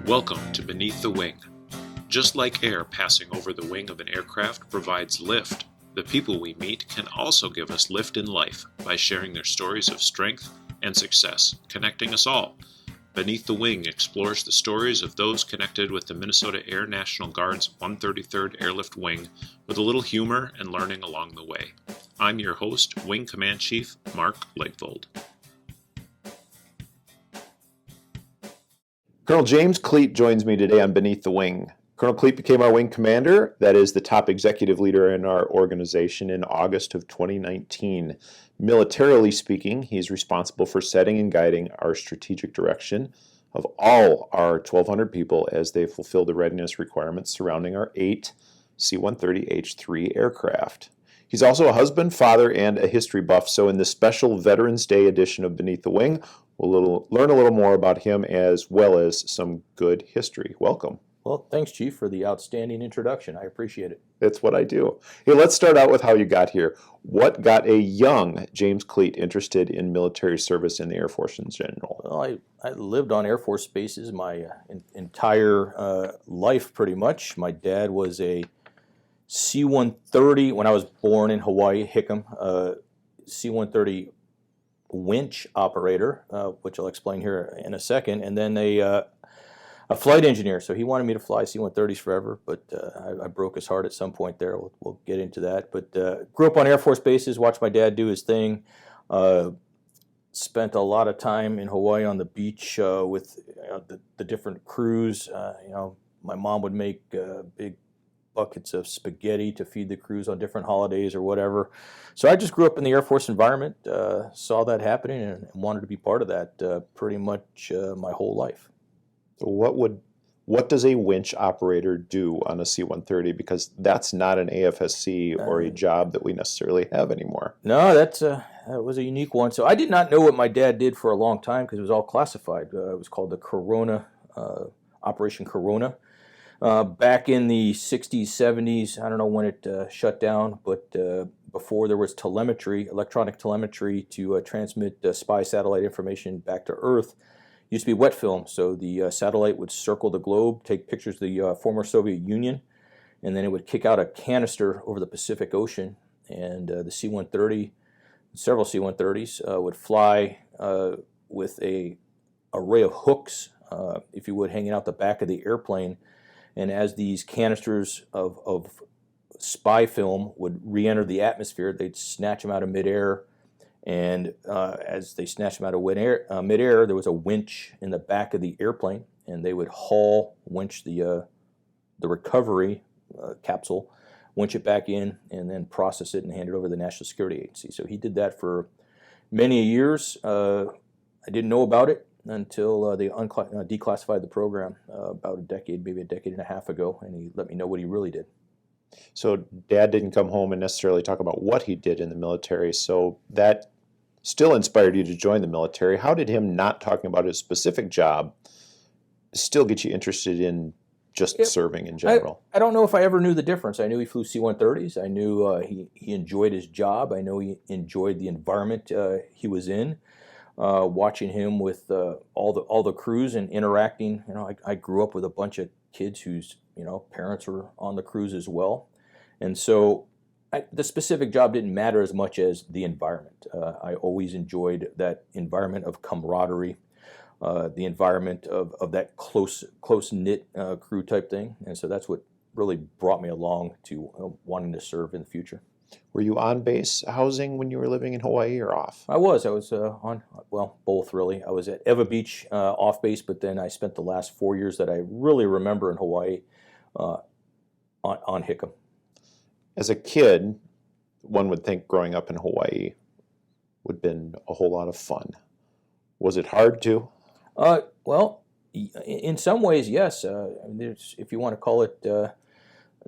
Welcome to Beneath the Wing. Just like air passing over the wing of an aircraft provides lift, the people we meet can also give us lift in life by sharing their stories of strength and success, connecting us all. Beneath the Wing explores the stories of those connected with the Minnesota Air National Guard's 133rd Airlift Wing with a little humor and learning along the way. I'm your host, Wing Command Chief Mark Legvold. Colonel James Cleet joins me today on Beneath the Wing. Colonel Cleet became our wing commander, that is the top executive leader in our organization, in August of 2019. Militarily speaking, he's responsible for setting and guiding our strategic direction of all our 1,200 people as they fulfill the readiness requirements surrounding our 8 C-130H-3 aircraft. He's also a husband, father, and a history buff, so in this special Veterans Day edition of Beneath the Wing, we'll learn a little more about him as well as some good history. Welcome. Well, thanks, Chief, for the outstanding introduction. I appreciate it. That's what I do. Hey, let's start out with how you got here. What got a young James Cleet interested in military service in the Air Force in general? Well, I lived on Air Force bases my entire life, pretty much. My dad was a C-130, when I was born in Hawaii, Hickam, C-130 winch operator, which I'll explain here in a second, and then a flight engineer. So he wanted me to fly C-130s forever, but I broke his heart at some point there. We'll get into that. But grew up on Air Force bases, watched my dad do his thing, spent a lot of time in Hawaii on the beach with the different crews. My mom would make big buckets of spaghetti to feed the crews on different holidays or whatever. So I just grew up in the Air Force environment, saw that happening, and wanted to be part of that pretty much my whole life. So what does a winch operator do on a C-130? Because that's not an AFSC or a job that we necessarily have anymore. No, that was a unique one. So I did not know what my dad did for a long time because it was all classified. It was called the Corona, Operation Corona. Back in the 60s, 70s, I don't know when it shut down, but before there was telemetry, electronic telemetry to transmit spy satellite information back to Earth, used to be wet film. So the satellite would circle the globe, take pictures of the former Soviet Union, and then it would kick out a canister over the Pacific Ocean, and the C-130, several C-130s, would fly with a array of hooks, if you would, hanging out the back of the airplane. And as these canisters of spy film would re-enter the atmosphere, they'd snatch them out of midair. And as they snatched them out of midair, there was a winch in the back of the airplane, and they would winch the recovery capsule, winch it back in, and then process it and hand it over to the National Security Agency. So he did that for many years. I didn't know about it until they declassified the program about a decade, maybe a decade and a half ago, and he let me know what he really did. So Dad didn't come home and necessarily talk about what he did in the military, so that still inspired you to join the military. How did him not talking about his specific job still get you interested in just serving in general? I don't know if I ever knew the difference. I knew he flew C-130s. I knew he enjoyed his job. I know he enjoyed the environment he was in. Watching him with all the crews and interacting, I grew up with a bunch of kids whose parents were on the crews as well, and so the specific job didn't matter as much as the environment. I always enjoyed that environment of camaraderie, the environment of that close knit crew type thing, and so that's what really brought me along to wanting to serve in the future. Were you on base housing when you were living in Hawaii or off? I was on, both really. I was at Eva Beach off base, but then I spent the last 4 years that I really remember in Hawaii on Hickam. As a kid, one would think growing up in Hawaii would have been a whole lot of fun. Was it hard too? Well, in some ways, yes. If you want to call it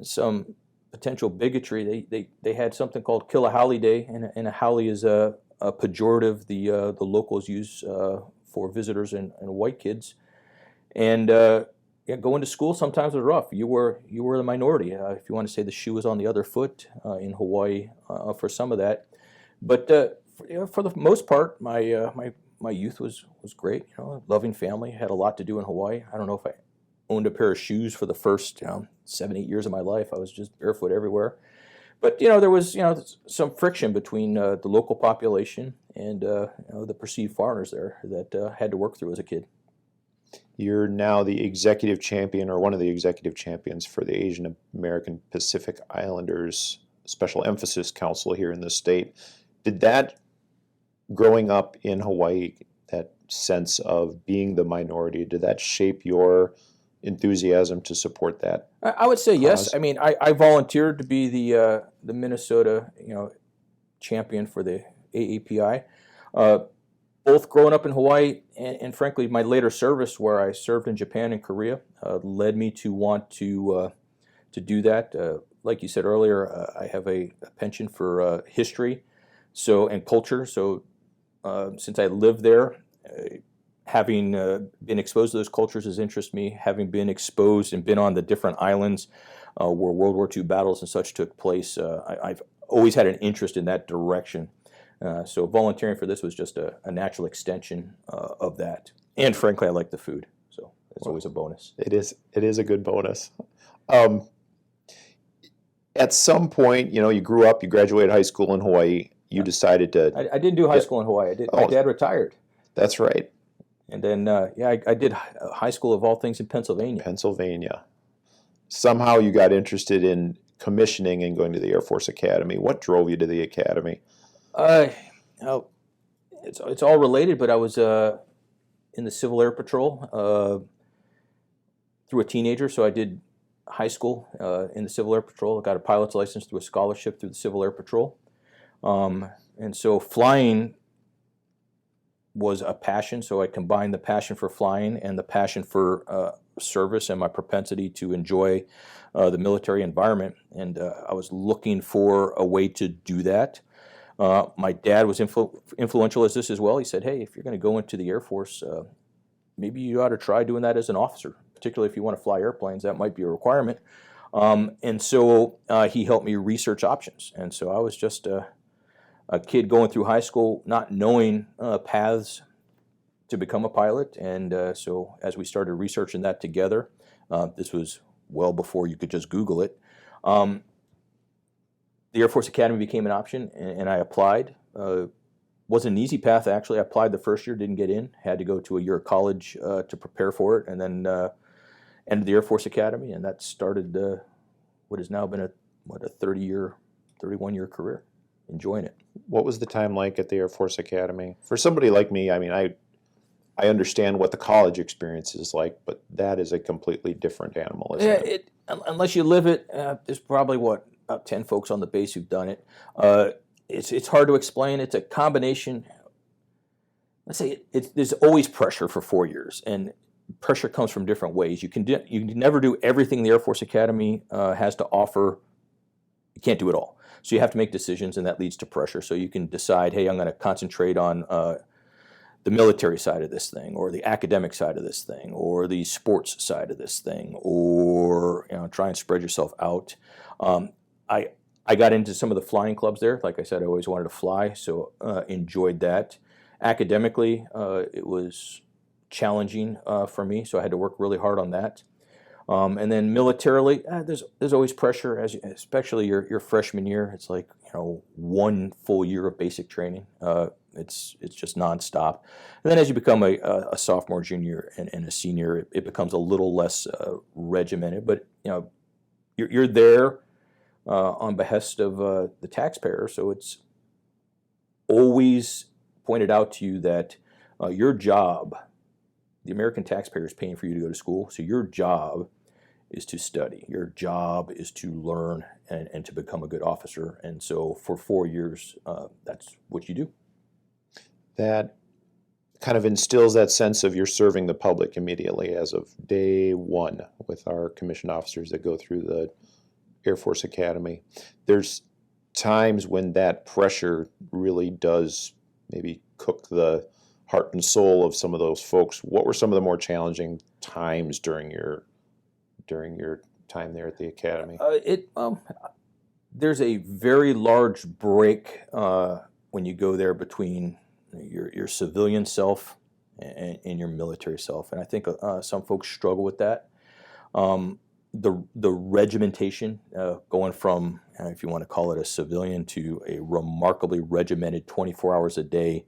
some potential bigotry, they had something called Kilahali Day, and a haole is a pejorative the locals use for visitors and white kids. And going to school sometimes was rough. You were the minority. If you want to say the shoe was on the other foot in Hawaii for some of that. But for the most part, my youth was great. Loving family. Had a lot to do in Hawaii. I don't know if I owned a pair of shoes for the first 7-8 years of my life. I was just barefoot everywhere. But there was some friction between the local population and the perceived foreigners there that had to work through as a kid. You're now the executive champion, or one of the executive champions, for the Asian American Pacific Islanders Special Emphasis Council here in the state. Did that, growing up in Hawaii, that sense of being the minority, did that shape your enthusiasm to support that? I would say cause? yes. I mean, I volunteered to be the Minnesota champion for the AAPI. Both growing up in Hawaii and frankly my later service, where I served in Japan and Korea, led me to want to do that. Like you said earlier, I have a penchant for history, and culture. So since I lived there, having been exposed to those cultures has interested me. Having been exposed and been on the different islands where World War II battles and such took place, I've always had an interest in that direction. So volunteering for this was just a natural extension of that. And frankly, I like the food, so it's always a bonus. It is a good bonus. At some point, you grew up, you graduated high school in Hawaii. You decided to. I didn't do high school in Hawaii. My dad retired. That's right. And then, I did high school of all things in Pennsylvania. Somehow you got interested in commissioning and going to the Air Force Academy. What drove you to the academy? It's all related, but I was in the Civil Air Patrol through a teenager. So I did high school in the Civil Air Patrol. I got a pilot's license through a scholarship through the Civil Air Patrol. And so flying was a passion. So I combined the passion for flying and the passion for service and my propensity to enjoy the military environment. And I was looking for a way to do that. My dad was influential as this as well. He said, hey, if you're going to go into the Air Force, maybe you ought to try doing that as an officer, particularly if you want to fly airplanes. That might be a requirement. And so he helped me research options. And so I was just a kid going through high school, not knowing paths to become a pilot. And so as we started researching that together, this was well before you could just Google it. The Air Force Academy became an option, and I applied. Wasn't an easy path, actually. I applied the first year, didn't get in. Had to go to a year of college to prepare for it, and then entered the Air Force Academy, and that started what has now been a 31-year career. Enjoying it. What was the time like at the Air Force Academy? For somebody like me, I mean, I understand what the college experience is like, but that is a completely different animal, isn't it? Unless you live it, there's probably, about 10 folks on the base who've done it. It's hard to explain. It's a combination. Let's say there's always pressure for 4 years, and pressure comes from different ways. You can never do everything the Air Force Academy has to offer. You can't do it all. So you have to make decisions, and that leads to pressure. So you can decide, hey, I'm going to concentrate on the military side of this thing, or the academic side of this thing, or the sports side of this thing, or try and spread yourself out. I got into some of the flying clubs there. Like I said, I always wanted to fly, so enjoyed that. Academically, it was challenging for me, so I had to work really hard on that. And then militarily, there's always pressure, especially your freshman year. It's like 1 full year of basic training. It's just nonstop. And then as you become a sophomore, junior, and a senior, it becomes a little less regimented. But you're there on behest of the taxpayer, so it's always pointed out to you that your job, the American taxpayer is paying for you to go to school, so your job is to study. Your job is to learn and to become a good officer. And so for 4 years, that's what you do. That kind of instills that sense of you're serving the public immediately as of day one with our commissioned officers that go through the Air Force Academy. There's times when that pressure really does maybe cook the heart and soul of some of those folks. What were some of the more challenging times during your time there at the academy? There's a very large break when you go there between your civilian self and your military self, and I think some folks struggle with that. The regimentation, going from, if you want to call it a civilian, to a remarkably regimented 24 hours a day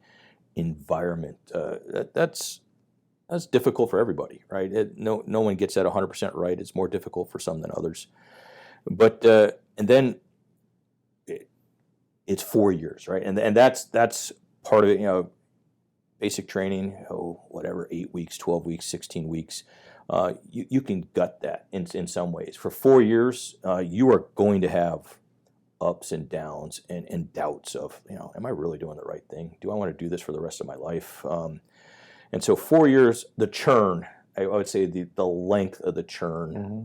environment, that's difficult for everybody, right? No one gets that 100% right. It's more difficult for some than others. But and then it's 4 years, right? And that's part of it. Basic training, whatever, 8 weeks, 12 weeks, 16 weeks. You can gut that in some ways. For 4 years, you are going to have ups and downs and doubts of, am I really doing the right thing? Do I want to do this for the rest of my life? And so 4 years, the churn, I would say the length of the churn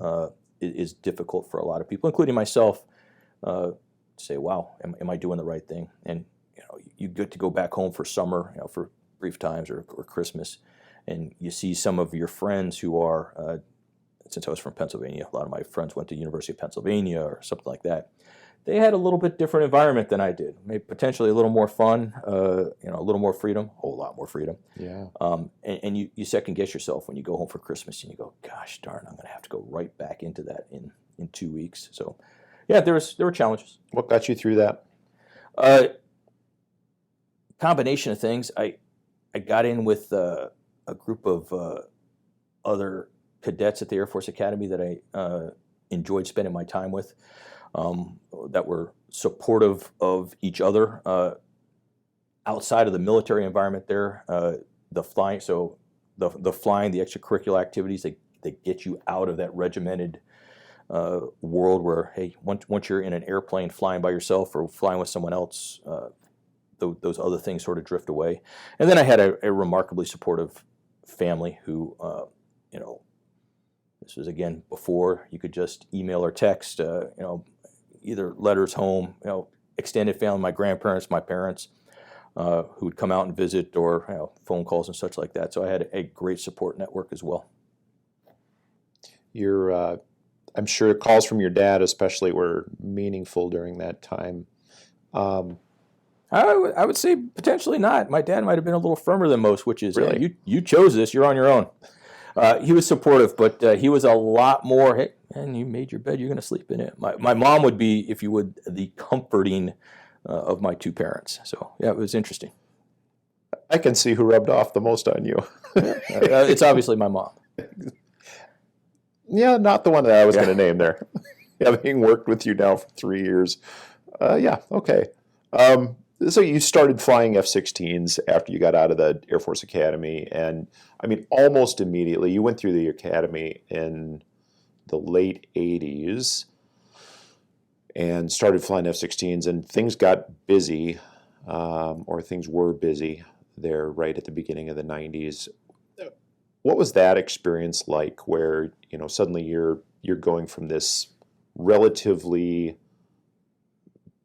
is difficult for a lot of people, including myself, to say, wow, am I doing the right thing? And you get to go back home for summer, for brief times or Christmas, and you see some of your friends who are, since I was from Pennsylvania, a lot of my friends went to University of Pennsylvania or something like that. They had a little bit different environment than I did. Maybe potentially a little more fun, a little more freedom, a whole lot more freedom. Yeah. And you second guess yourself when you go home for Christmas and you go, gosh darn, I'm going to have to go right back into that in 2 weeks. So, yeah, there were challenges. What got you through that? Combination of things. I got in with a group of other cadets at the Air Force Academy that I enjoyed spending my time with, that were supportive of each other outside of the military environment there. The flying, the flying, the extracurricular activities, they get you out of that regimented world where, hey, once you're in an airplane flying by yourself or flying with someone else, those other things sort of drift away. And then I had a remarkably supportive family who, this was again before you could just email or text, either letters home, extended family, my grandparents, my parents, who would come out and visit, or phone calls and such like that. So I had a great support network as well. I'm sure calls from your dad especially were meaningful during that time. I would say potentially not. My dad might have been a little firmer than most, which is, really? Hey, you chose this, you're on your own. He was supportive, but he was a lot more, hey, man, you made your bed, you're going to sleep in it. My mom would be, if you would, the comforting of my two parents. So, yeah, it was interesting. I can see who rubbed off the most on you. It's obviously my mom. Yeah, not the one that I was going to name there. Having worked with you now for 3 years. Yeah, okay. So you started flying F-16s after you got out of the Air Force Academy, and I mean, almost immediately, you went through the academy in the late 80s and started flying F-16s, and things got busy, or things were busy there right at the beginning of the 90s. What was that experience like, where suddenly you're going from this relatively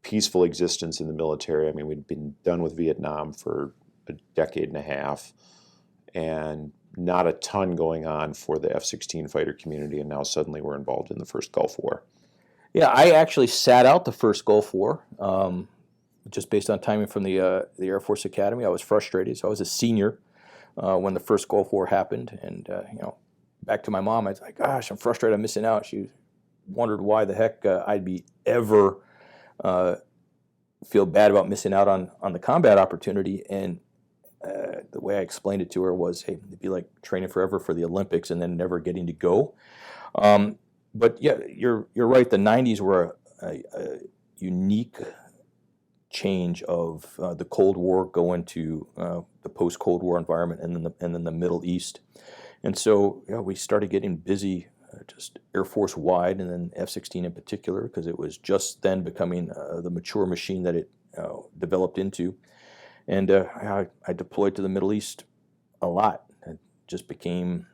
peaceful existence in the military? I mean, we'd been done with Vietnam for a decade and a half, and not a ton going on for the F-16 fighter community, and now suddenly we're involved in the first Gulf War. Yeah, I actually sat out the first Gulf War, just based on timing from the Air Force Academy. I was frustrated, so I was a senior when the first Gulf War happened, and back to my mom, I was like, gosh, I'm frustrated, I'm missing out. She wondered why the heck I'd be ever feel bad about missing out on the combat opportunity. And the way I explained it to her was, hey, it'd be like training forever for the Olympics and then never getting to go. But yeah, you're right. The 90s were a unique change of the Cold War going to the post-Cold War environment, and then the Middle East. And so we started getting busy, just Air Force wide, and then F-16 in particular, because it was just then becoming the mature machine that it developed into. And I deployed to the Middle East a lot. It just became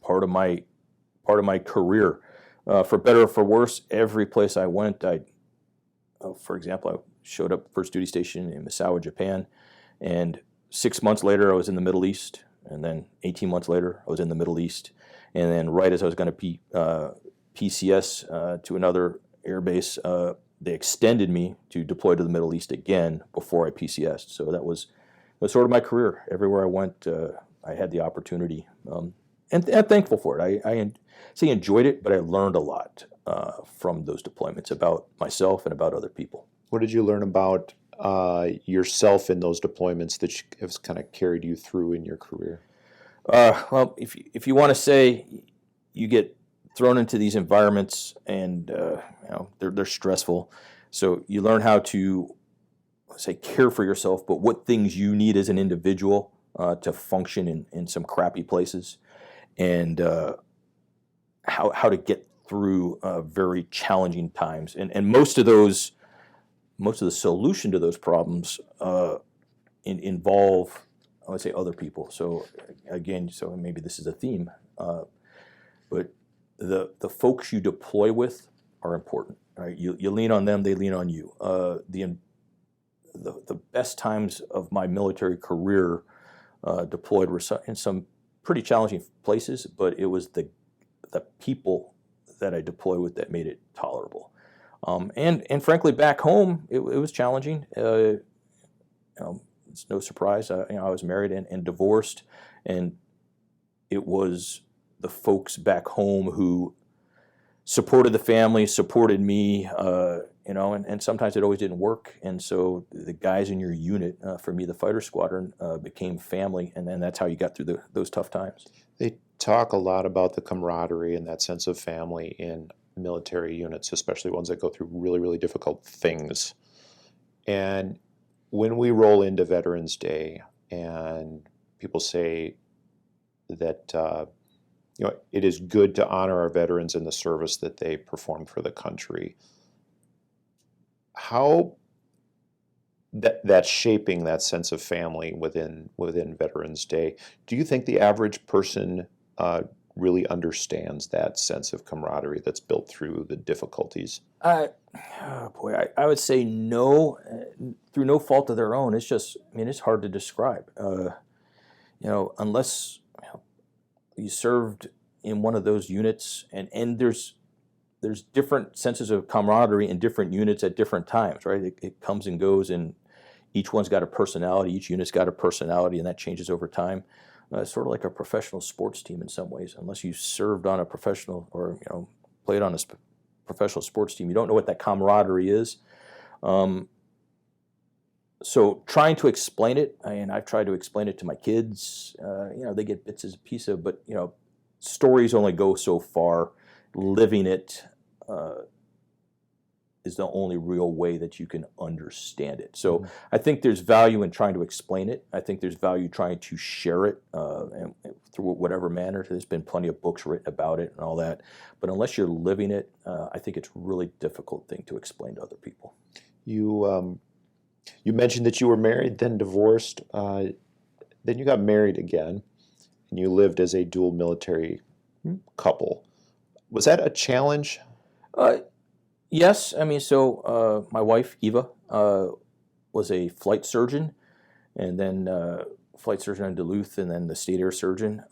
part of my career. For better or for worse, every place I went, for example, I showed up first duty station in Misawa, Japan, and 6 months later I was in the Middle East, and then 18 months later I was in the Middle East, and then right as I was going to PCS to another air base, they extended me to deploy to the Middle East again before I PCS'd. So that was sort of my career. Everywhere I went, I had the opportunity. and thankful for it. I say enjoyed it, but I learned a lot from those deployments about myself and about other people. What did you learn about yourself in those deployments that have kind of carried you through in your career? Well, if you want to say you get thrown into these environments and they're stressful, so you learn how to say care for yourself, but what things you need as an individual to function in some crappy places, and how to get through very challenging times. And most of the solution to those problems involve, I would say, other people. So again, so maybe this is a theme, but the folks you deploy with are important. Right? You lean on them, they lean on you. The best times of my military career deployed were in some pretty challenging places, but it was the people that I deployed with that made it tolerable. And frankly, back home, it was challenging. It's no surprise. I was married and divorced, and it was the folks back home who supported the family, supported me, and sometimes it always didn't work. And so the guys in your unit, for me, the fighter squadron, became family, and then that's how you got through those tough times. They talk a lot about the camaraderie and that sense of family in military units, especially ones that go through really, really difficult things. And when we roll into Veterans Day and people say that it is good to honor our veterans in the service that they performed for the country, how that's shaping that sense of family within Veterans Day. Do you think the average person really understands that sense of camaraderie that's built through the difficulties? I would say no, through no fault of their own. It's just, it's hard to describe. Unless you served in one of those units, and there's different senses of camaraderie in different units at different times, right? It comes and goes, and each one's got a personality. Each unit's got a personality, and that changes over time. It's sort of like a professional sports team in some ways. Unless you served on a professional or played on a professional sports team, you don't know what that camaraderie is. So trying to explain it, and I've tried to explain it to my kids. They get bits and pieces, but stories only go so far. Living it is the only real way that you can understand it. So I think there's value in trying to explain it. I think there's value trying to share it and through whatever manner. There's been plenty of books written about it and all that. But unless you're living it, I think it's a really difficult thing to explain to other people. You mentioned that you were married, then divorced, then you got married again, and you lived as a dual military couple. Was that a challenge? Yes. So my wife, Eva, was a flight surgeon, and then flight surgeon in Duluth, and then the state air surgeon.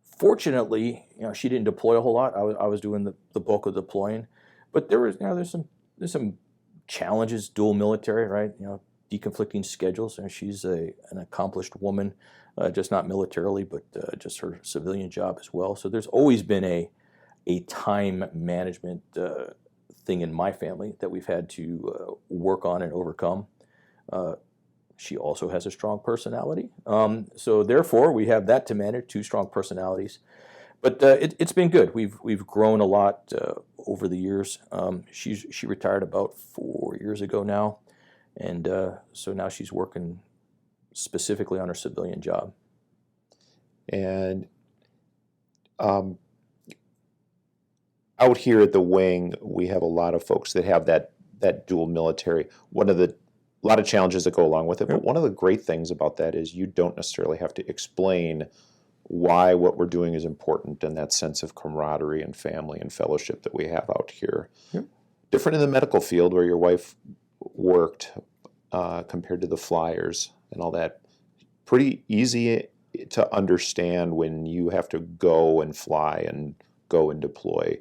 Fortunately, she didn't deploy a whole lot. I was doing the bulk of deploying, but there's some challenges, dual military, right? Deconflicting schedules. And she's an accomplished woman, just not militarily, but just her civilian job as well. So there's always been a time management thing in my family that we've had to work on and overcome. She also has a strong personality. So therefore, we have that to manage, two strong personalities. But it's been good. We've grown a lot over the years. She retired about 4 years ago now, and so now she's working specifically on her civilian job. And out here at the wing, we have a lot of folks that have that dual military. A lot of challenges that go along with it, but one of the great things about that is you don't necessarily have to explain why what we're doing is important, and that sense of camaraderie and family and fellowship that we have out here. Yep. Different in the medical field where your wife worked compared to the flyers and all that. Pretty easy to understand when you have to go and fly and go and deploy.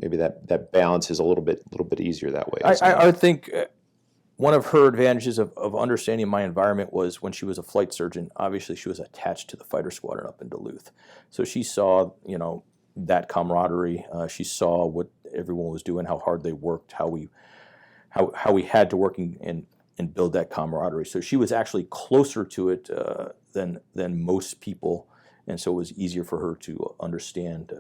Maybe that balance is a little bit easier that way. I think one of her advantages of understanding my environment was when she was a flight surgeon, obviously she was attached to the fighter squadron up in Duluth. So she saw, that camaraderie. She saw what everyone was doing, how hard they worked, how we had to work and build that camaraderie. So she was actually closer to it than most people, and so it was easier for her to understand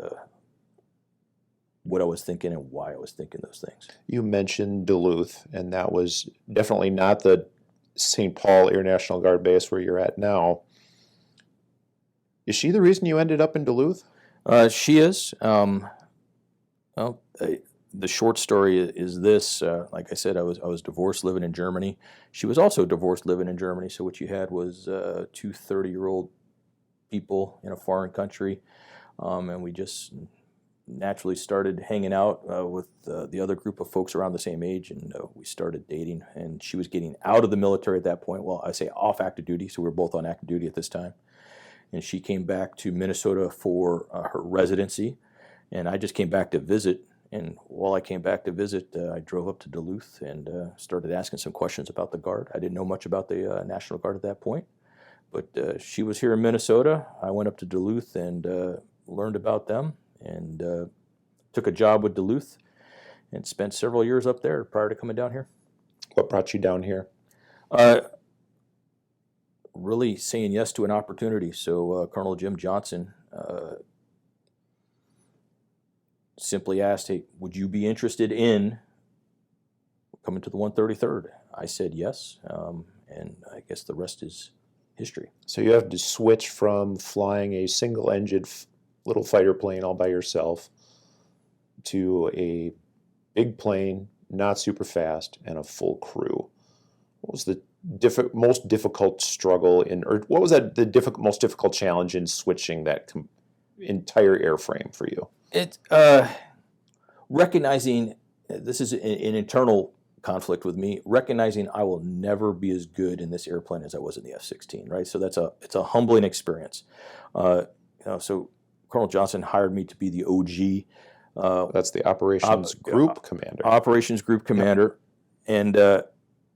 what I was thinking and why I was thinking those things. You mentioned Duluth, and that was definitely not the St. Paul Air National Guard base where you're at now. Is she the reason you ended up in Duluth? She is. The short story is this. Like I said, I was divorced living in Germany. She was also divorced living in Germany. So what you had was two 30-year-old people in a foreign country, and we just naturally started hanging out with the other group of folks around the same age, and we started dating. And she was getting out of the military at that point. Well, I say off active duty, so we were both on active duty at this time. And she came back to Minnesota for her residency, and I just came back to visit. And while I came back to visit, I drove up to Duluth and started asking some questions about the Guard. I didn't know much about the National Guard at that point, but she was here in Minnesota. I went up to Duluth and learned about them, and took a job with Duluth and spent several years up there prior to coming down here. What brought you down here? Really saying yes to an opportunity. So Colonel Jim Johnson simply asked, "Hey, would you be interested in coming to the 133rd?" I said yes, and I guess the rest is history. So you have to switch from flying a single-engine little fighter plane all by yourself to a big plane, not super fast, and a full crew. What was the most difficult struggle or what was the most difficult challenge in switching that entire airframe for you? It recognizing this is an internal conflict with me. Recognizing I will never be as good in this airplane as I was in the F-16. Right, so it's a humbling experience. So Colonel Johnson hired me to be the OG. That's the Operations Group Commander. Operations Group Commander, and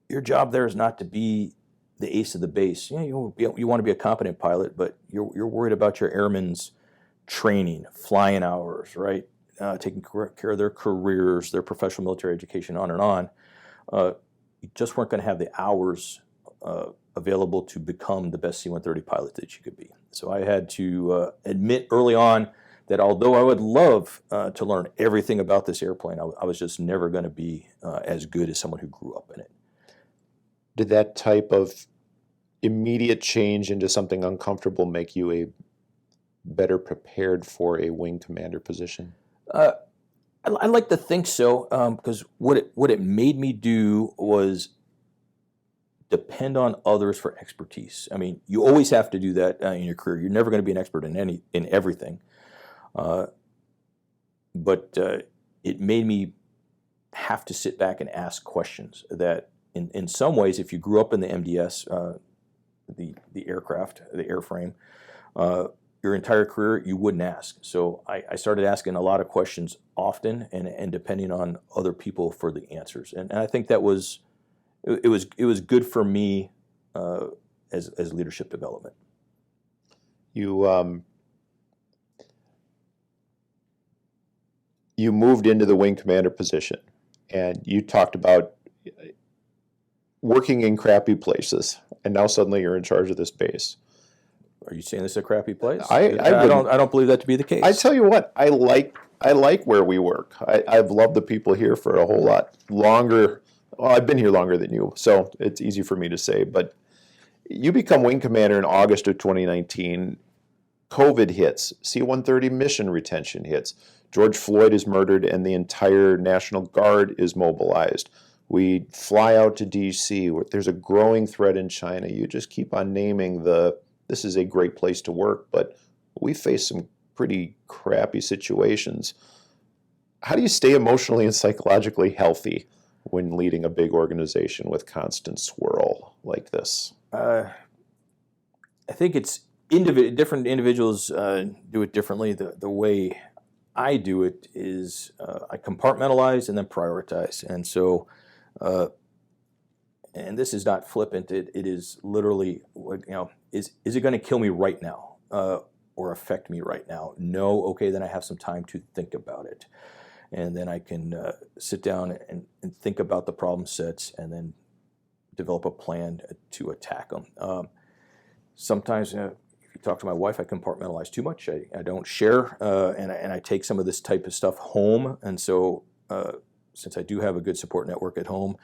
your job there is not to be the ace of the base. You want to be a competent pilot, but you're worried about your airmen's training, flying hours, right? Taking care of their careers, their professional military education, on and on. You just weren't going to have the hours available to become the best C-130 pilot that you could be. So I had to admit early on that although I would love to learn everything about this airplane, I was just never going to be as good as someone who grew up in it. Did that type of immediate change into something uncomfortable make you a better prepared for a wing commander position? I like to think so, because what it made me do was depend on others for expertise. I mean, you always have to do that in your career. You're never going to be an expert in everything, but it made me have to sit back and ask questions that, in some ways, if you grew up in the MDS, the aircraft, the airframe, your entire career, you wouldn't ask. So I started asking a lot of questions often, and depending on other people for the answers. And I think that was good for me as leadership development. You moved into the wing commander position, and you talked about working in crappy places, and now suddenly you're in charge of this base. Are you saying this is a crappy place? I don't believe that to be the case. I tell you what, I like where we work. I've loved the people here for a whole lot longer. Well, I've been here longer than you, so it's easy for me to say. But you become wing commander in August of 2019. COVID hits. C-130 mission retention hits. George Floyd is murdered, and the entire National Guard is mobilized. We fly out to D.C. There's a growing threat in China. You just keep on naming this is a great place to work, but we face some pretty crappy situations. How do you stay emotionally and psychologically healthy when leading a big organization with constant swirl like this? I think it's different individuals do it differently. The way I do it is I compartmentalize and then prioritize. And so and this is not flippant. It is literally, is it going to kill me right now, or affect me right now? No. Okay, then I have some time to think about it, and then I can sit down and think about the problem sets, and then develop a plan to attack them. Sometimes, if you talk to my wife, I compartmentalize too much. I don't share, and I take some of this type of stuff home, and so since I do have a good support network at home,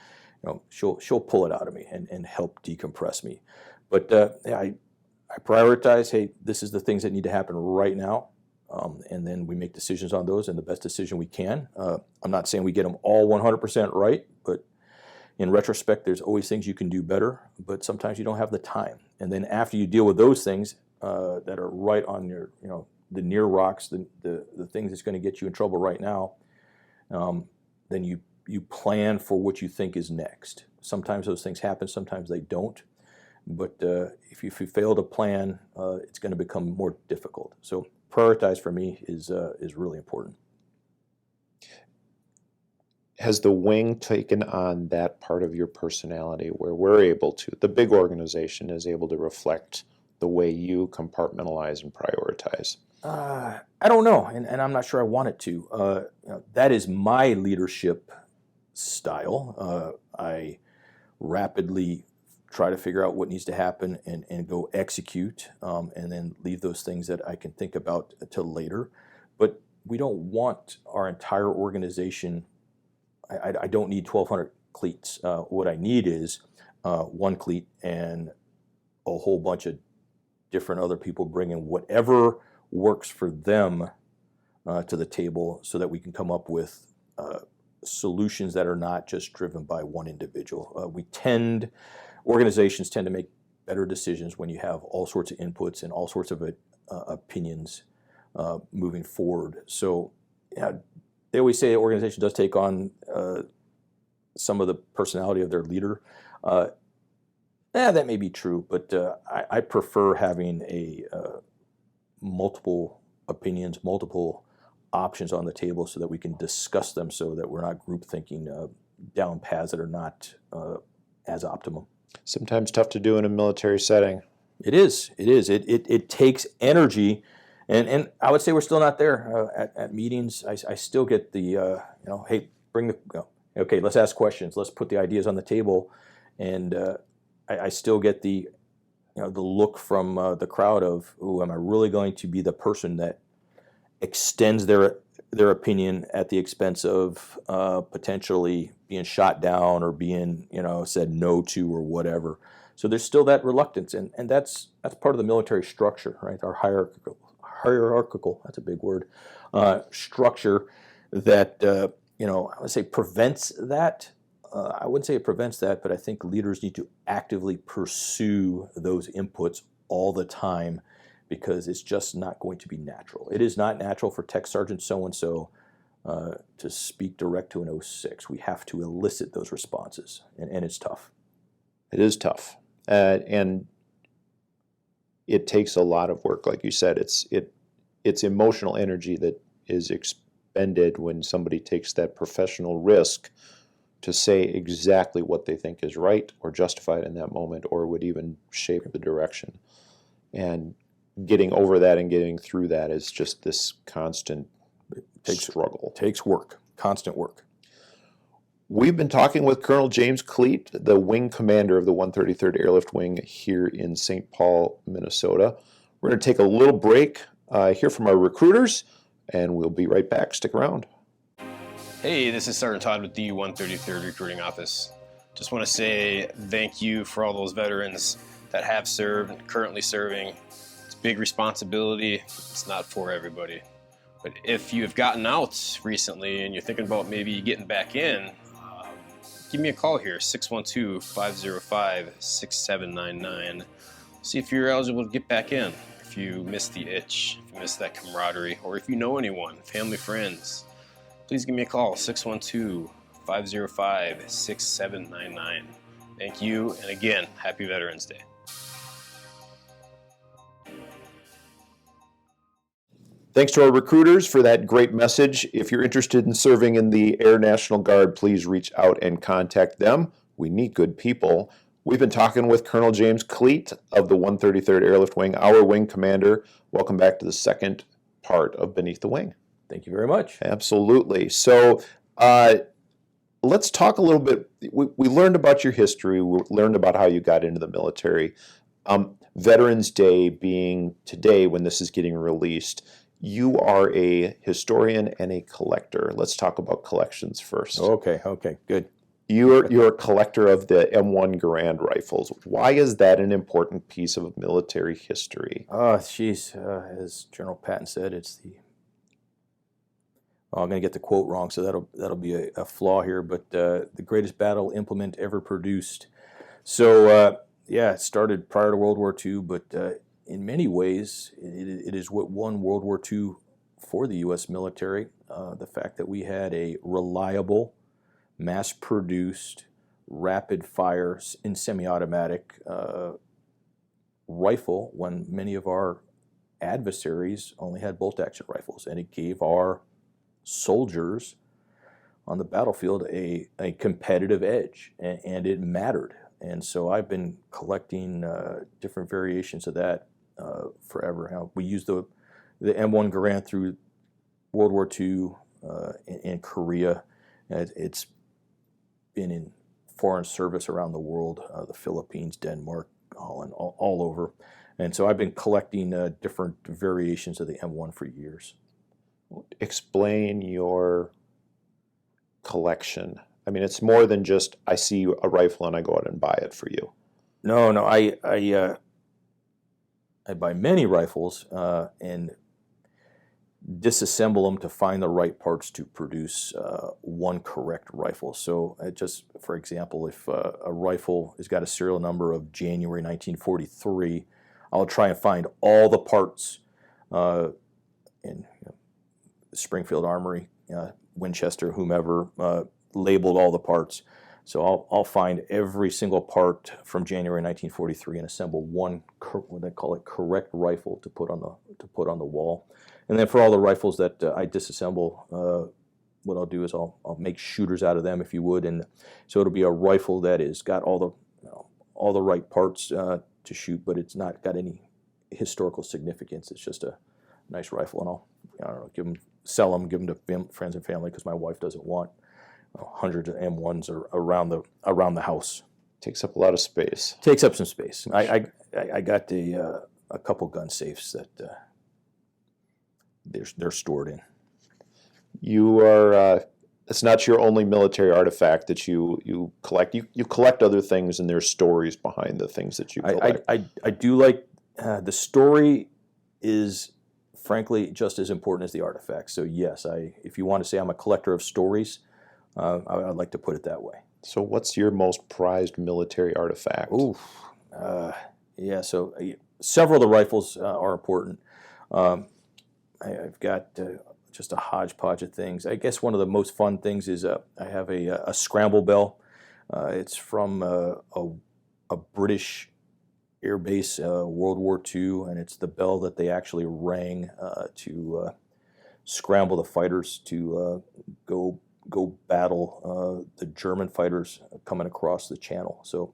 she'll pull it out of me and help decompress me. But I prioritize. Hey, this is the things that need to happen right now, and then we make decisions on those, and the best decision we can. I'm not saying we get them all 100% right, but in retrospect, there's always things you can do better, but sometimes you don't have the time. And then after you deal with those things that are right on your, the near rocks, the things that's going to get you in trouble right now, then you plan for what you think is next. Sometimes those things happen, sometimes they don't. But if you fail to plan, it's going to become more difficult. So prioritize for me is really important. Has the wing taken on that part of your personality where we're able to, the big organization is able to reflect the way you compartmentalize and prioritize? I don't know, and I'm not sure I want it to. That is my leadership style. I rapidly try to figure out what needs to happen and go execute, and then leave those things that I can think about till later. But we don't want our entire organization. I don't need 1,200 cleats. What I need is one cleat and a whole bunch of different other people bringing whatever works for them to the table, so that we can come up with solutions that are not just driven by one individual. Organizations tend to make better decisions when you have all sorts of inputs and all sorts of opinions moving forward. So, they always say the organization does take on some of the personality of their leader. That may be true, but I prefer having multiple opinions, multiple options on the table, so that we can discuss them, so that we're not group thinking down paths that are not as optimum. Sometimes tough to do in a military setting. It is. It takes energy. And I would say we're still not there at meetings. I still get the, hey, okay, let's ask questions. Let's put the ideas on the table. And I still get the look from the crowd of, ooh, am I really going to be the person that extends their opinion at the expense of potentially being shot down or being, said no to or whatever. So there's still that reluctance. And that's part of the military structure, right? Our hierarchical, that's a big word, structure that, I would say prevents that. I wouldn't say it prevents that, but I think leaders need to actively pursue those inputs all the time, because it's just not going to be natural. It is not natural for Tech Sergeant so-and-so to speak direct to an 06. We have to elicit those responses, and it's tough. It is tough. And it takes a lot of work, like you said. It's emotional energy that is expended when somebody takes that professional risk to say exactly what they think is right or justified in that moment, or would even shape the direction. And getting over that and getting through that is just this constant struggle. Takes work, constant work. We've been talking with Colonel James Cleet, the wing commander of the 133rd Airlift Wing here in St. Paul, Minnesota. We're going to take a little break, hear from our recruiters, and we'll be right back. Stick around. Hey, this is Sergeant Todd with the 133rd Recruiting Office. Just want to say thank you for all those veterans that have served and currently serving. It's a big responsibility. It's not for everybody. But if you have gotten out recently and you're thinking about maybe getting back in, give me a call here, 612-505-6799. See if you're eligible to get back in. If you missed the itch, if you missed that camaraderie, or if you know anyone, family, friends, please give me a call, 612-505-6799. Thank you, and again, happy Veterans Day. Thanks to our recruiters for that great message. If you're interested in serving in the Air National Guard, please reach out and contact them. we need good people. We've been talking with Colonel James Cleet of the 133rd Airlift Wing, our wing commander. Welcome back to the second part of Beneath the Wing. Thank you very much. Absolutely. So let's talk a little bit. We learned about your history. We learned about how you got into the military. Veterans Day being today when this is getting released, you are a historian and a collector. Let's talk about collections first. Okay, good. You're a collector of the M1 Garand rifles. Why is that an important piece of military history? As General Patton said, it's the... I'm going to get the quote wrong, so that'll be a flaw here, but the greatest battle implement ever produced. So, it started prior to World War II, but in many ways, it is what won World War II for the U.S. military. The fact that we had a reliable, mass-produced, rapid-fire, in semi-automatic rifle when many of our adversaries only had bolt-action rifles, and it gave our soldiers on the battlefield a competitive edge, and it mattered. And so I've been collecting different variations of that forever. We used the M1 Garand through World War II in Korea. It's been in foreign service around the world, the Philippines, Denmark, Holland, all over. And so I've been collecting different variations of the M1 for years. Explain your collection. I mean, it's more than just I see a rifle and I go out and buy it for you. No, I buy many rifles and disassemble them to find the right parts to produce one correct rifle. So just for example, if a rifle has got a serial number of January 1943, I'll try and find all the parts in Springfield Armory, Winchester, whomever, labeled all the parts. So I'll find every single part from January 1943 and assemble one, what they call it, correct rifle to put on the wall. And then for all the rifles that I disassemble, what I'll do is I'll make shooters out of them, if you would, and so it'll be a rifle that has got all the right parts to shoot, but it's not got any historical significance. It's just a nice rifle, and I'll sell them, give them to friends and family because my wife doesn't want hundreds of M1s around the house. Takes up a lot of space. Takes up some space. I got a couple gun safes that they're stored in. You are. It's not your only military artifact that you collect. You collect other things, and there's stories behind the things that you collect. I do like the story is frankly just as important as the artifact. So yes, if you want to say I'm a collector of stories, I'd like to put it that way. So what's your most prized military artifact? So several of the rifles are important. I've got just a hodgepodge of things. I guess one of the most fun things is I have a scramble bell. It's from a British air base, World War II, and it's the bell that they actually rang to scramble the fighters to go battle the German fighters coming across the channel. So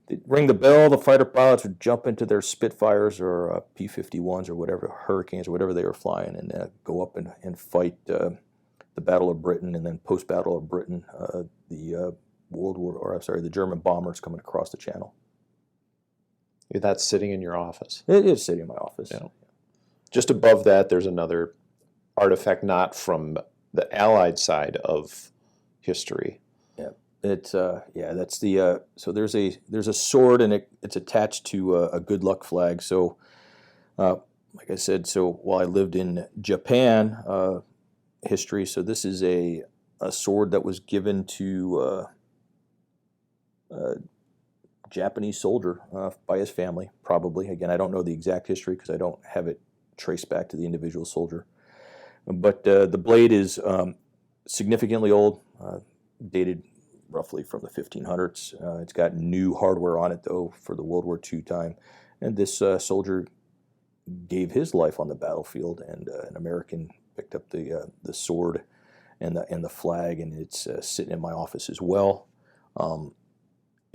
they'd ring the bell, the fighter pilots would jump into their Spitfires or P-51s or whatever, Hurricanes or whatever they were flying, and go up and fight the Battle of Britain, and then post-Battle of Britain, the German bombers coming across the channel. That's sitting in your office. It is sitting in my office. Yeah. Just above that, there's another artifact, not from the Allied side of history. Yeah, it's that's the so there's a sword, and it's attached to a good luck flag. So, like I said, so while I lived in Japan, history. So this is a sword that was given to Japanese soldier by his family, probably. Again, I don't know the exact history because I don't have it traced back to the individual soldier. But the blade is significantly old, dated roughly from the 1500s. It's got new hardware on it, though, for the World War II time. And this soldier gave his life on the battlefield, and an American picked up the sword and the flag, and it's sitting in my office as well.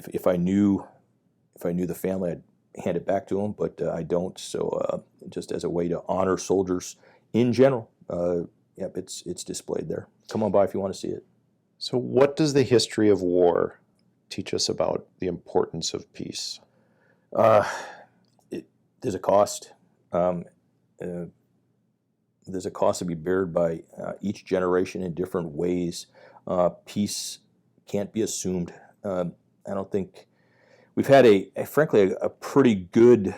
if I knew the family, I'd hand it back to them, but I don't. So just as a way to honor soldiers in general, yep, it's displayed there. Come on by if you want to see it. So what does the history of war teach us about the importance of peace? There's a cost. There's a cost to be bared by each generation in different ways. Peace can't be assumed. I don't think we've had frankly a pretty good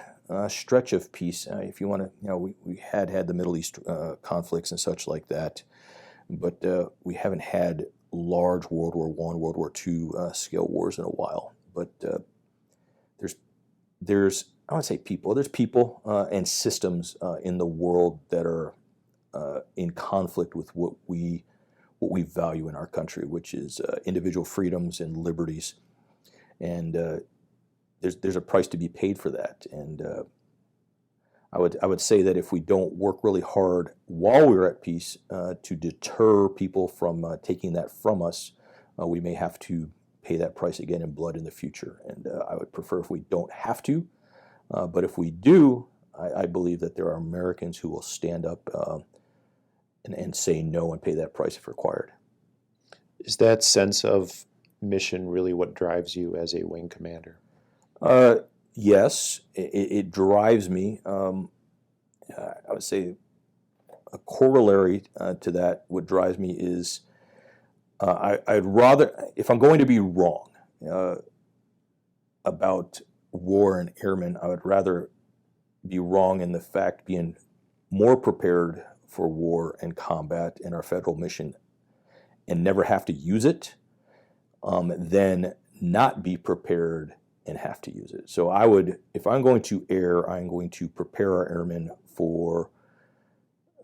stretch of peace. If you want to, we had the Middle East conflicts and such like that, but we haven't had large World War I, World War II scale wars in a while. But there's I would say there's people and systems in the world that are in conflict with what we value in our country, which is individual freedoms and liberties, and there's a price to be paid for that. And I would say that if we don't work really hard while we're at peace to deter people from taking that from us, we may have to pay that price again in blood in the future. And I would prefer if we don't have to, but if we do, I believe that there are Americans who will stand up and say no and pay that price if required. Is that sense of mission really what drives you as a wing commander? Yes, it drives me. I would say a corollary to that, what drives me is I'd rather, if I'm going to be wrong about war and airmen, I would rather be wrong in the fact being more prepared for war and combat in our federal mission and never have to use it than not be prepared and have to use it. So I would, if I'm going to air, I'm going to prepare our airmen for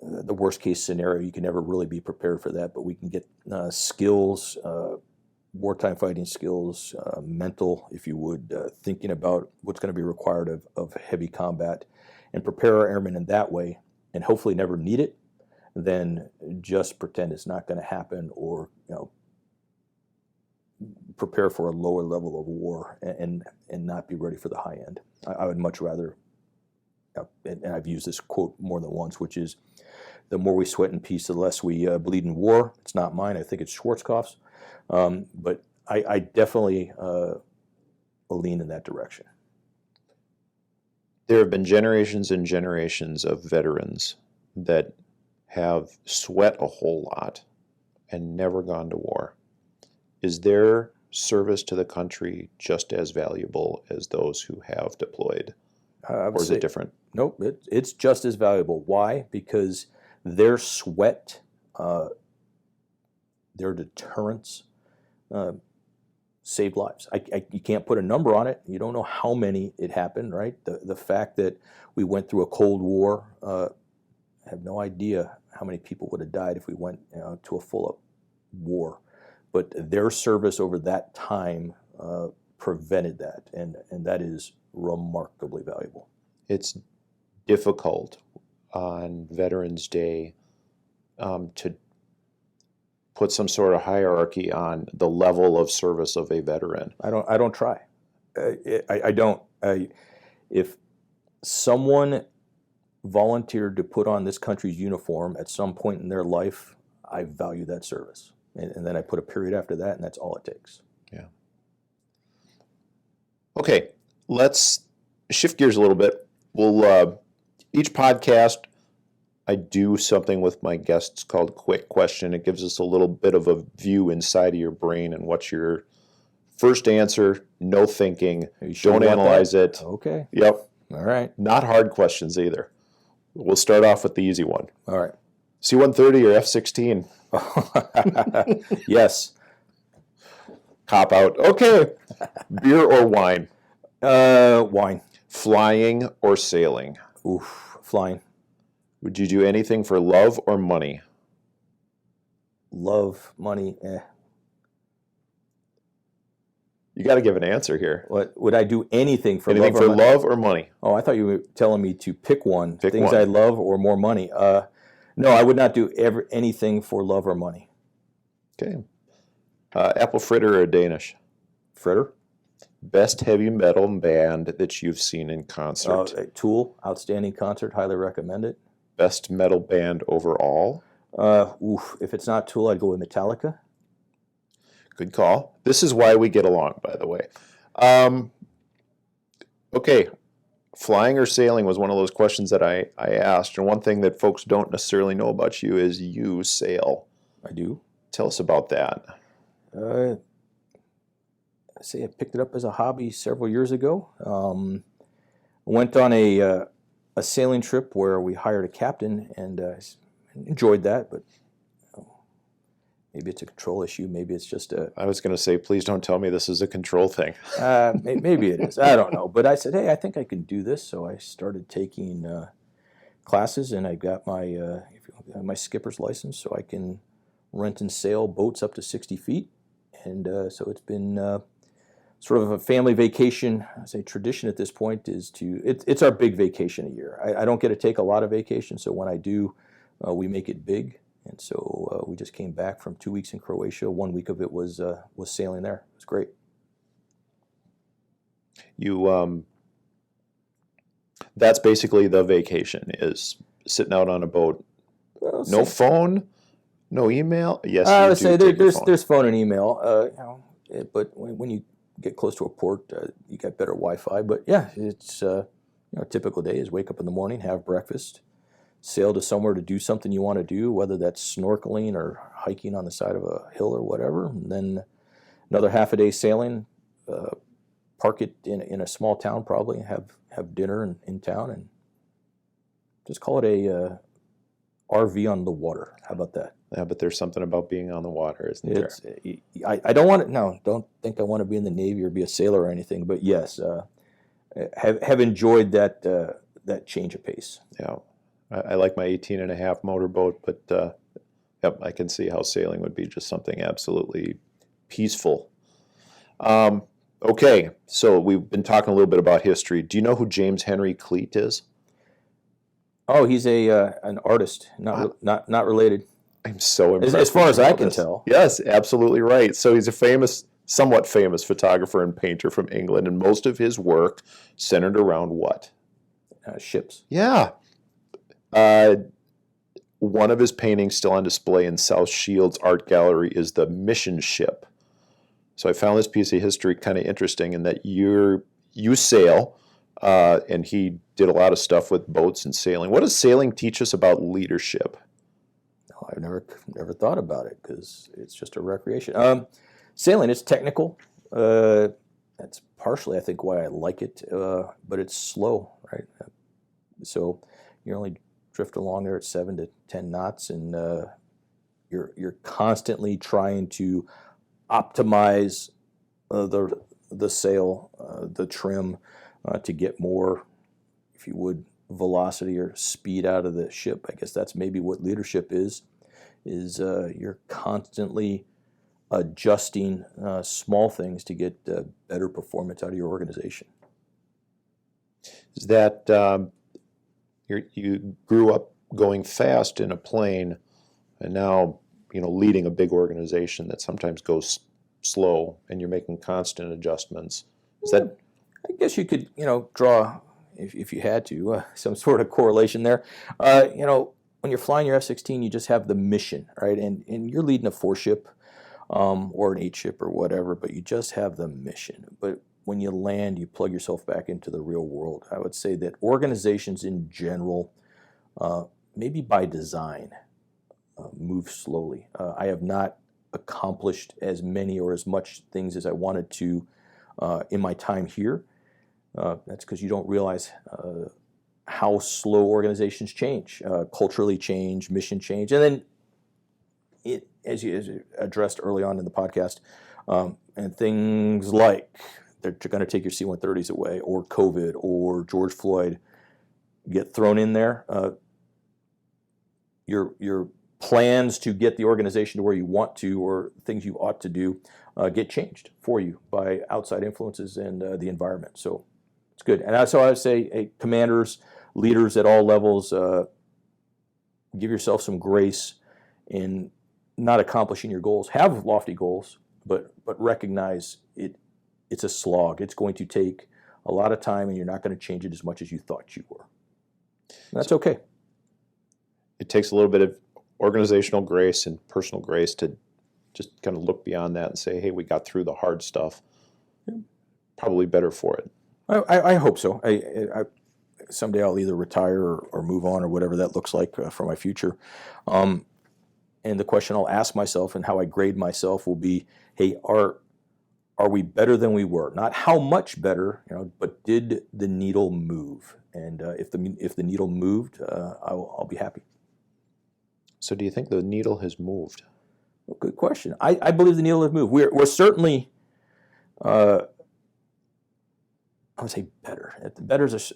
the worst case scenario. You can never really be prepared for that, but we can get skills, wartime fighting skills, mental, if you would, thinking about what's going to be required of heavy combat, and prepare our airmen in that way, and hopefully never need it, then just pretend it's not going to happen, or prepare for a lower level of war and not be ready for the high end. I would much rather, and I've used this quote more than once, which is, the more we sweat in peace, the less we bleed in war. It's not mine. I think it's Schwarzkopf's. But I definitely lean in that direction. There have been generations and generations of veterans that have sweat a whole lot and never gone to war. Is their service to the country just as valuable as those who have deployed? Or is it different? Nope, it's just as valuable. Why? Because their sweat, their deterrence, saved lives. You can't put a number on it. You don't know how many it happened, right? The fact that we went through a Cold War, I have no idea how many people would have died if we went to a full-up war. But their service over that time prevented that, and that is remarkably valuable. It's difficult on Veterans Day to put some sort of hierarchy on the level of service of a veteran. I don't try. I don't. If someone volunteered to put on this country's uniform at some point in their life, I value that service. And then I put a period after that, and that's all it takes. Yeah. Okay, let's shift gears a little bit. We'll each podcast, I do something with my guests called Quick Question. It gives us a little bit of a view inside of your brain and what's your first answer, no thinking, don't analyze it. Okay. Yep. All right. Not hard questions either. We'll start off with the easy one. All right. C-130 or F-16? Yes. Cop out. Okay. Beer or wine? Wine. Flying or sailing? Oof. Flying. Would you do anything for love or money? Love, money, You got to give an answer here. What would I do anything for Anything love for or money? love or money? Oh, I thought you were telling me to pick one. Pick Things one. I love or more money. No, I would not do anything for love or money. Okay. Apple fritter or Danish? Fritter? Best heavy metal band that you've seen in concert. Tool, outstanding concert, highly recommend it. Best metal band overall. If it's not Tool, I'd go with Metallica. Good call. This is why we get along, by the way. Okay, flying or sailing was one of those questions that I asked, and one thing that folks don't necessarily know about you is you sail. I do. Tell us about that. I say I picked it up as a hobby several years ago. Went on a sailing trip where we hired a captain and enjoyed that, but maybe it's a control issue. Maybe it's just a... I was going to say, please don't tell me this is a control thing. Maybe it is. I don't know. But I said, hey, I think I can do this. So I started taking classes, and I got my skipper's license, so I can rent and sail boats up to 60 feet. And so it's been sort of a family vacation. I say tradition at this point is it's our big vacation a year. I don't get to take a lot of vacation, so when I do, we make it big. And so we just came back from 2 weeks in Croatia. 1 week of it was sailing there. It was great. That's basically the vacation, is sitting out on a boat. Well, no phone, no email. Yes, I would do say take your phone. there's phone and email. But when you get close to a port, you got better Wi-Fi. But yeah, it's a typical day is wake up in the morning, have breakfast, sail to somewhere to do something you want to do, whether that's snorkeling or hiking on the side of a hill or whatever. And then another half a day sailing, park it in a small town probably, have dinner in town, and just call it a RV on the water. How about that? Yeah, but there's something about being on the water, isn't there? I don't want to. No, don't think I want to be in the Navy or be a sailor or anything. But yes, have enjoyed that change of pace. Yeah, I like my 18.5 motorboat, but yep, I can see how sailing would be just something absolutely peaceful. Okay, so we've been talking a little bit about history. Do you know who James Henry Cleet is? Oh, he's an artist, not related. I'm so impressed. As far as I can tell. Yes, absolutely right. So he's a somewhat famous photographer and painter from England, and most of his work centered around what? Ships. Yeah. One of his paintings still on display in South Shields Art Gallery is the Mission ship. So I found this piece of history kind of interesting in that you sail, and he did a lot of stuff with boats and sailing. What does sailing teach us about leadership? Oh, I've never thought about it because it's just a recreation. Sailing, it's technical. That's partially, I think, why I like it, but it's slow, right? So you only drift along there at 7 to 10 knots, and you're constantly trying to optimize the sail, the trim, to get more, if you would, velocity or speed out of the ship. I guess that's maybe what leadership is you're constantly adjusting small things to get better performance out of your organization. Is that you grew up going fast in a plane, and now leading a big organization that sometimes goes slow, and you're making constant adjustments? Is that? I guess you could draw, if you had to, some sort of correlation there. When you're flying your F-16, you just have the mission, right? And you're leading a 4-ship or an 8-ship or whatever, but you just have the mission. But when you land, you plug yourself back into the real world. I would say that organizations in general, maybe by design, move slowly. I have not accomplished as many or as much things as I wanted to in my time here. That's because you don't realize how slow organizations change, culturally change, mission change, and then as you addressed early on in the podcast, and things like they're going to take your C-130s away, or COVID, or George Floyd get thrown in there. Your plans to get the organization to where you want to, or things you ought to do, get changed for you by outside influences and the environment. So it's good. And so I would say, commanders, leaders at all levels, give yourself some grace in not accomplishing your goals. Have lofty goals, but recognize it's a slog. It's going to take a lot of time, and you're not going to change it as much as you thought you were. And that's okay. It takes a little bit of organizational grace and personal grace to just kind of look beyond that and say, hey, we got through the hard stuff. Yeah. Probably better for it. I hope so. Someday I'll either retire or move on or whatever that looks like for my future. And the question I'll ask myself and how I grade myself will be, hey, are we better than we were? Not how much better, but did the needle move? And if the needle moved, I'll be happy. So do you think the needle has moved? Well, good question. I believe the needle has moved. We're certainly, I would say better. Better is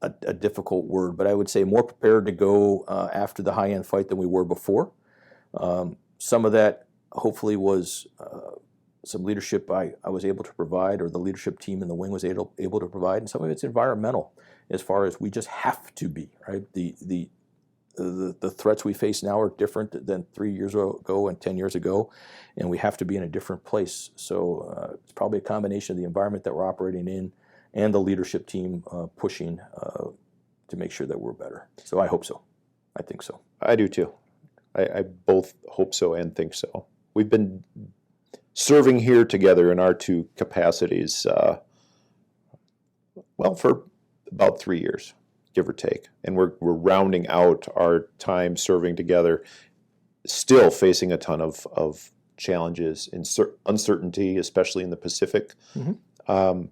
a difficult word, but I would say more prepared to go after the high-end fight than we were before. Some of that hopefully was some leadership I was able to provide, or the leadership team in the wing was able to provide, and some of it's environmental, as far as we just have to be, right? The threats we face now are different than 3 years ago and 10 years ago, and we have to be in a different place. So it's probably a combination of the environment that we're operating in and the leadership team pushing to make sure that we're better. So I hope so. I think so. I do too. I both hope so and think so. We've been serving here together in our two capacities, for about 3 years, give or take. And we're rounding out our time serving together, still facing a ton of challenges and uncertainty, especially in the Pacific. Mm-hmm.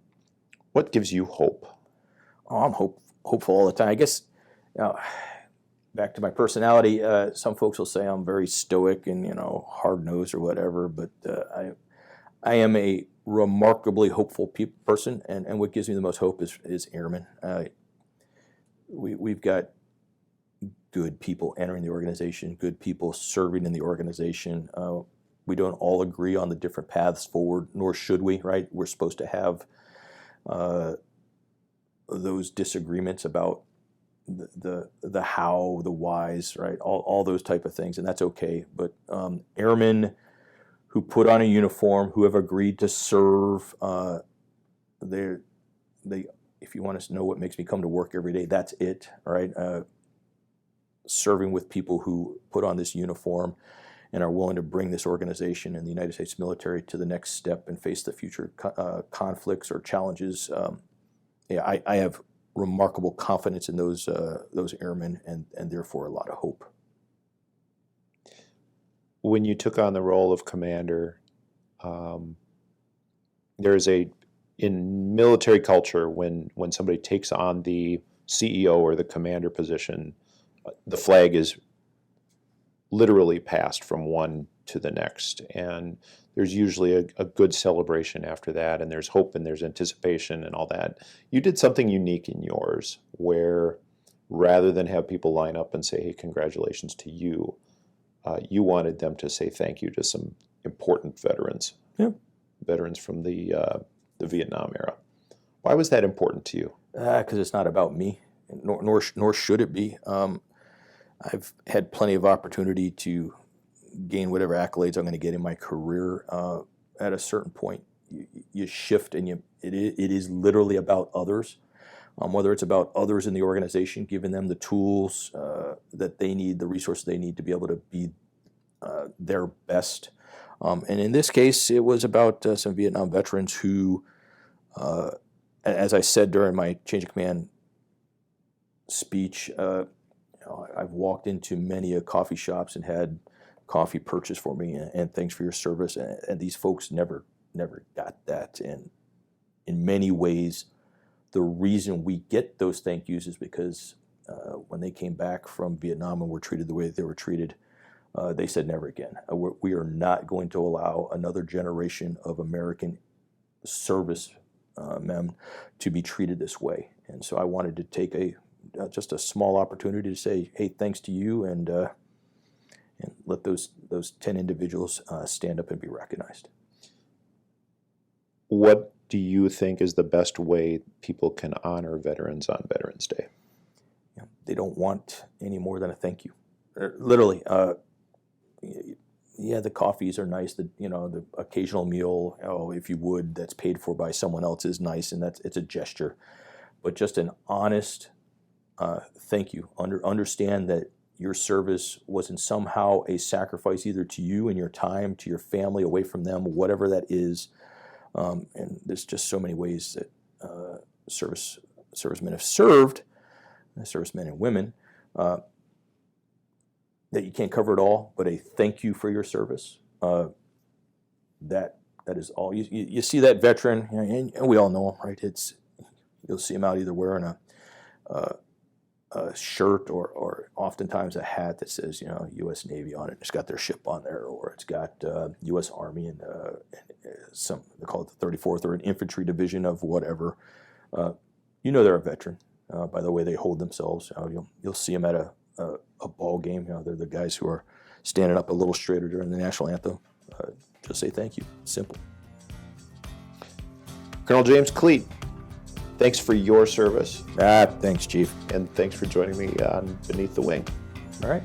What gives you hope? Oh, I'm hopeful all the time. I guess, back to my personality, some folks will say I'm very stoic and, hard-nosed or whatever, but I am a remarkably hopeful person, and what gives me the most hope is airmen. We've got good people entering the organization, good people serving in the organization. We don't all agree on the different paths forward, nor should we, right? We're supposed to have those disagreements about the how, the whys, right? All those type of things, and that's okay. But airmen who put on a uniform, who have agreed to serve, if you want to know what makes me come to work every day, that's it, right? Serving with people who put on this uniform and are willing to bring this organization and the United States military to the next step and face the future conflicts or challenges. I have remarkable confidence in those airmen and therefore a lot of hope. When you took on the role of commander, there's in military culture, when somebody takes on the CEO or the commander position, the flag is literally passed from one to the next. And there's usually a good celebration after that, and there's hope and there's anticipation and all that. You did something unique in yours, where rather than have people line up and say, hey, congratulations to you, you wanted them to say thank you to some important veterans. Yeah. Veterans from the Vietnam era. Why was that important to you? Because it's not about me, nor should it be. I've had plenty of opportunity to gain whatever accolades I'm going to get in my career. At a certain point, you shift, and it is literally about others. Whether it's about others in the organization, giving them the tools that they need, the resources they need to be able to be their best. And in this case, it was about some Vietnam veterans who, as I said during my change of command speech, I've walked into many coffee shops and had coffee purchased for me, and thanks for your service. And these folks never got that. And in many ways, the reason we get those thank yous is because when they came back from Vietnam and were treated the way they were treated, they said never again. We are not going to allow another generation of American service men to be treated this way. And so I wanted to take just a small opportunity to say, hey, thanks to you, and let those 10 individuals stand up and be recognized. What do you think is the best way people can honor veterans on Veterans Day? They don't want any more than a thank you. Literally, yeah, the coffees are nice. The occasional meal, if you would, that's paid for by someone else is nice, and it's a gesture. But just an honest thank you. Understand that your service wasn't somehow a sacrifice either to you and your time, to your family, away from them, whatever that is. And there's just so many ways that servicemen have served, servicemen and women, that you can't cover it all. But a thank you for your service. That is all. You see that veteran, and we all know him, right? You'll see him out either wearing a shirt or oftentimes a hat that says, U.S. Navy on it. It's got their ship on there, or it's got U.S. Army and some, they call it the 34th or an infantry division of whatever. They're a veteran by the way they hold themselves. You'll see them at a ball game. They're the guys who are standing up a little straighter during the national anthem. Just say thank you. Simple. Colonel James Cleet, thanks for your service. Thanks, Chief. And thanks for joining me on Beneath the Wing. All right.